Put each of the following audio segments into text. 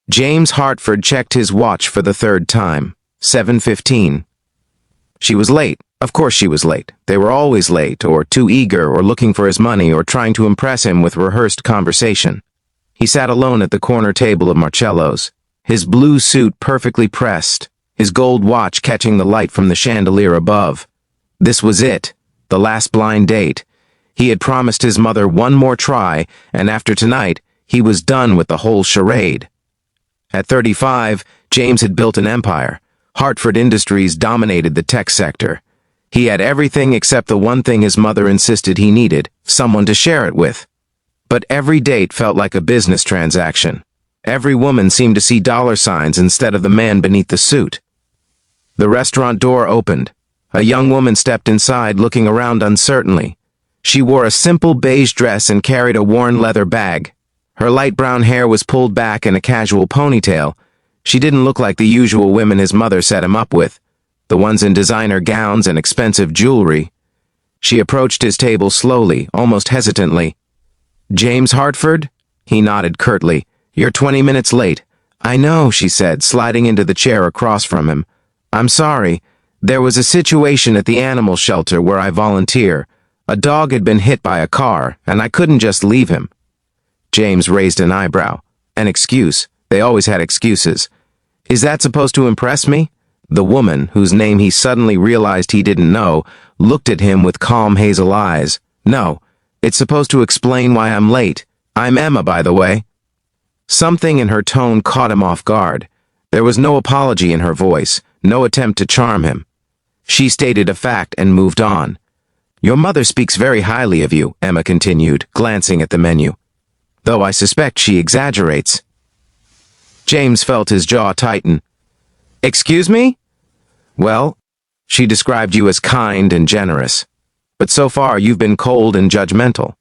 James Hartford checked his watch for the third time. 7:15. She was late. Of course she was late. They were always late, or too eager, or looking for his money, or trying to impress him with rehearsed conversation. He sat alone at the corner table of Marcello's, his blue suit perfectly pressed, his gold watch catching the light from the chandelier above. This was it, the last blind date. He had promised his mother one more try, and after tonight, he was done with the whole charade. At 35, James had built an empire. Hartford Industries dominated the tech sector. He had everything except the one thing his mother insisted he needed, someone to share it with. But every date felt like a business transaction. Every woman seemed to see dollar signs instead of the man beneath the suit. The restaurant door opened. A young woman stepped inside, looking around uncertainly. She wore a simple beige dress and carried a worn leather bag. Her light brown hair was pulled back in a casual ponytail. She didn't look like the usual women his mother set him up with, the ones in designer gowns and expensive jewelry. She approached his table slowly, almost hesitantly. "James Hartford?" He nodded curtly. "You're 20 minutes late." "I know," she said, sliding into the chair across from him. "I'm sorry. There was a situation at the animal shelter where I volunteer. A dog had been hit by a car, and I couldn't just leave him." James raised an eyebrow. An excuse. They always had excuses. "Is that supposed to impress me?" The woman, whose name he suddenly realized he didn't know, looked at him with calm hazel eyes. "No, it's supposed to explain why I'm late. I'm Emma, by the way." Something in her tone caught him off guard. There was no apology in her voice, no attempt to charm him. She stated a fact and moved on. "Your mother speaks very highly of you," Emma continued, glancing at the menu. "Though I suspect she exaggerates." James felt his jaw tighten. "Excuse me?" "Well, she described you as kind and generous. But so far you've been cold and judgmental.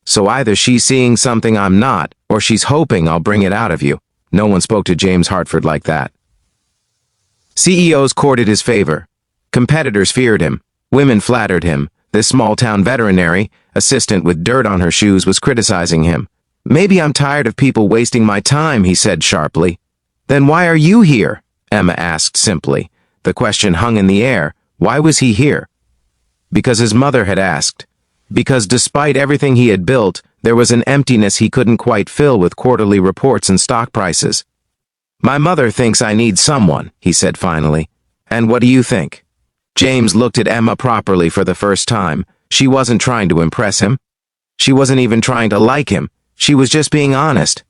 So either she's seeing something I'm not, or she's hoping I'll bring it out of you." No one spoke to James Hartford like that. CEOs courted his favor. Competitors feared him. Women flattered him. This small-town veterinary, assistant with dirt on her shoes, was criticizing him. "Maybe I'm tired of people wasting my time," he said sharply. "Then why are you here?" Emma asked simply. The question hung in the air. Why was he here? Because his mother had asked. Because despite everything he had built, there was an emptiness he couldn't quite fill with quarterly reports and stock prices. "My mother thinks I need someone," he said finally. "And what do you think?" James looked at Emma properly for the first time. She wasn't trying to impress him. She wasn't even trying to like him. She was just being honest.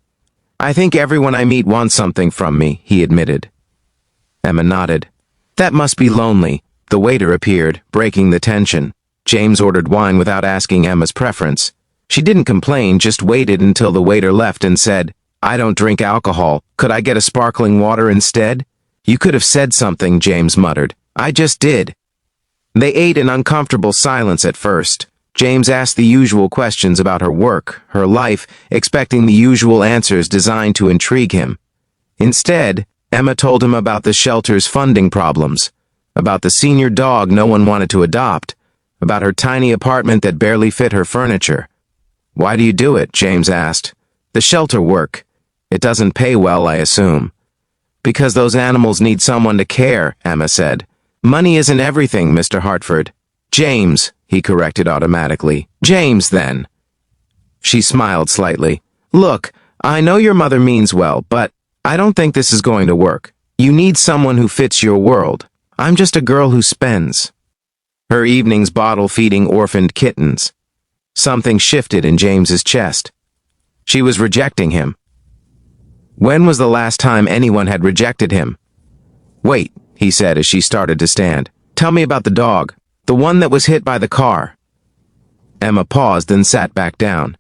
"I think everyone I meet wants something from me," he admitted. Emma nodded. "That must be lonely." The waiter appeared, breaking the tension. James ordered wine without asking Emma's preference. She didn't complain, just waited until the waiter left and said, "I don't drink alcohol. Could I get a sparkling water instead?" "You could have said something," James muttered. "I just did." They ate in uncomfortable silence at first. James asked the usual questions about her work, her life, expecting the usual answers designed to intrigue him. Instead, Emma told him about the shelter's funding problems, about the senior dog no one wanted to adopt, about her tiny apartment that barely fit her furniture. "Why do you do it?" James asked. "The shelter work. It doesn't pay well, I assume." "Because those animals need someone to care," Emma said. "Money isn't everything, Mr. Hartford." "James," he corrected automatically. "James, then." She smiled slightly. "Look, I know your mother means well, but I don't think this is going to work. You need someone who fits your world. I'm just a girl who spends her evenings bottle-feeding orphaned kittens." Something shifted in James's chest. She was rejecting him. When was the last time anyone had rejected him? "Wait," he said as she started to stand. "Tell me about the dog. The one that was hit by the car." Emma paused and sat back down.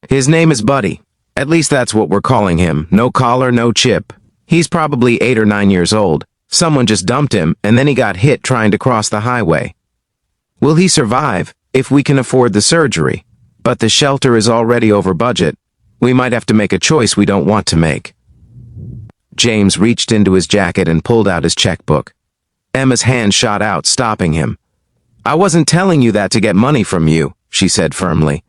"His name is Buddy. At least that's what we're calling him. No collar, no chip. He's probably 8 or 9 years old. Someone just dumped him, and then he got hit trying to cross the highway. Will he survive? If we can afford the surgery. But the shelter is already over budget. We might have to make a choice we don't want to make." James reached into his jacket and pulled out his checkbook. Emma's hand shot out, stopping him. "I wasn't telling you that to get money from you," she said firmly.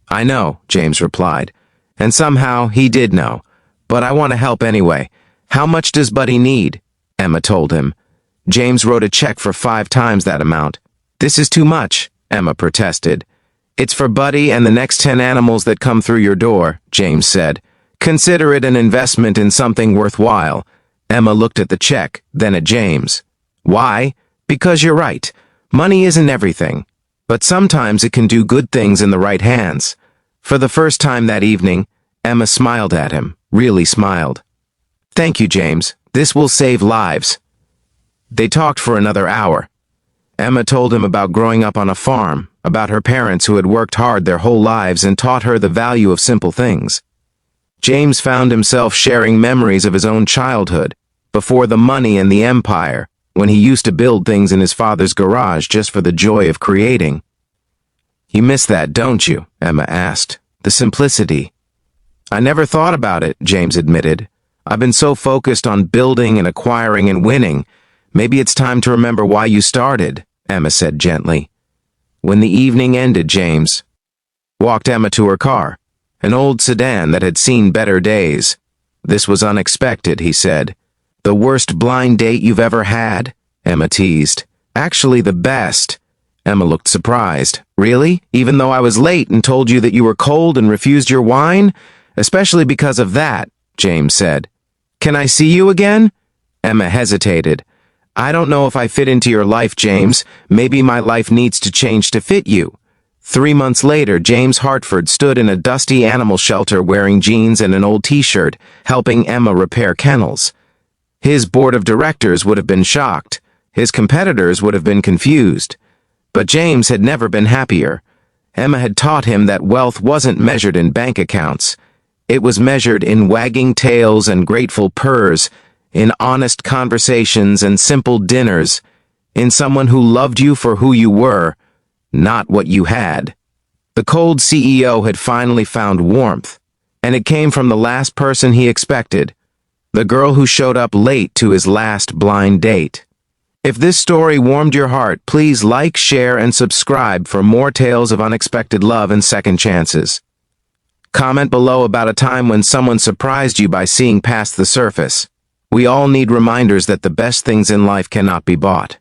"I know," James replied. And somehow he did know. "But I want to help anyway. How much does Buddy need?" Emma told him. James wrote a check for 5 times that amount. "This is too much," Emma protested. "It's for Buddy and the next 10 animals that come through your door," James said. "Consider it an investment in something worthwhile." Emma looked at the check, then at James. "Why? Because you're right. Money isn't everything. But sometimes it can do good things in the right hands." For the first time that evening, Emma smiled at him, really smiled. "Thank you, James. This will save lives." They talked for another hour. Emma told him about growing up on a farm, about her parents who had worked hard their whole lives and taught her the value of simple things. James found himself sharing memories of his own childhood, before the money and the empire, when he used to build things in his father's garage just for the joy of creating. "You miss that, don't you?" Emma asked. "The simplicity." "I never thought about it," James admitted. "I've been so focused on building and acquiring and winning. Maybe it's time to remember why you started," Emma said gently. When the evening ended, James walked Emma to her car, an old sedan that had seen better days. "This was unexpected," he said. "The worst blind date you've ever had?" Emma teased. "Actually, the best." Emma looked surprised. "Really? Even though I was late and told you that you were cold and refused your wine? Especially because of that," James said. "Can I see you again?" Emma hesitated. "I don't know if I fit into your life, James. Maybe my life needs to change to fit you." 3 months later, James Hartford stood in a dusty animal shelter wearing jeans and an old t-shirt, helping Emma repair kennels. His board of directors would have been shocked. His competitors would have been confused. But James had never been happier. Emma had taught him that wealth wasn't measured in bank accounts. It was measured in wagging tails and grateful purrs, in honest conversations and simple dinners, in someone who loved you for who you were, not what you had. The cold CEO had finally found warmth, and it came from the last person he expected, the girl who showed up late to his last blind date. If this story warmed your heart, please like, share, and subscribe for more tales of unexpected love and second chances. Comment below about a time when someone surprised you by seeing past the surface. We all need reminders that the best things in life cannot be bought.